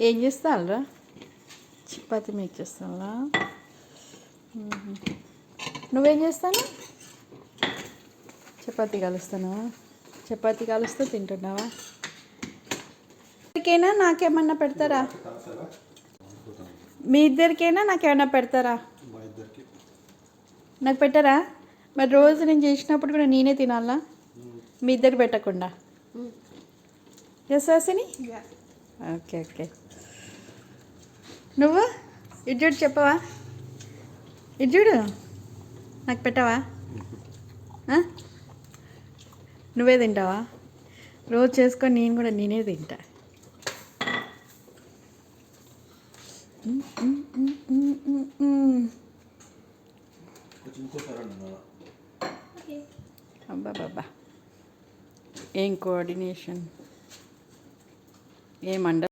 ఏం చేస్తారా? చపాతి మేక్ చేస్తావా? నువ్వేం చేస్తాను? చపాతి కాలుస్తానా? చపాతి కాలుస్తూ తింటున్నావా? ఇద్దరికైనా నాకేమన్నా పెడతారా? మీ ఇద్దరికైనా నాకేమన్నా పెడతారా? నాకు పెట్టరా? మరి రోజు నేను చేసినప్పుడు కూడా నేనే తినాలా? మీ ఇద్దరు పెట్టకుండా? ఎస్ హాసిని? Okay okay. నువ్వు ఇడ్జుడు చెప్పవా? ఇడ్జుడు నాకు పెట్టవా? నువ్వే తింటావా? రోజు చేసుకొని నేను కూడా నేనే తింటా. అబ్బా బాబా, ఏం కోఆర్డినేషన్, ఏమండ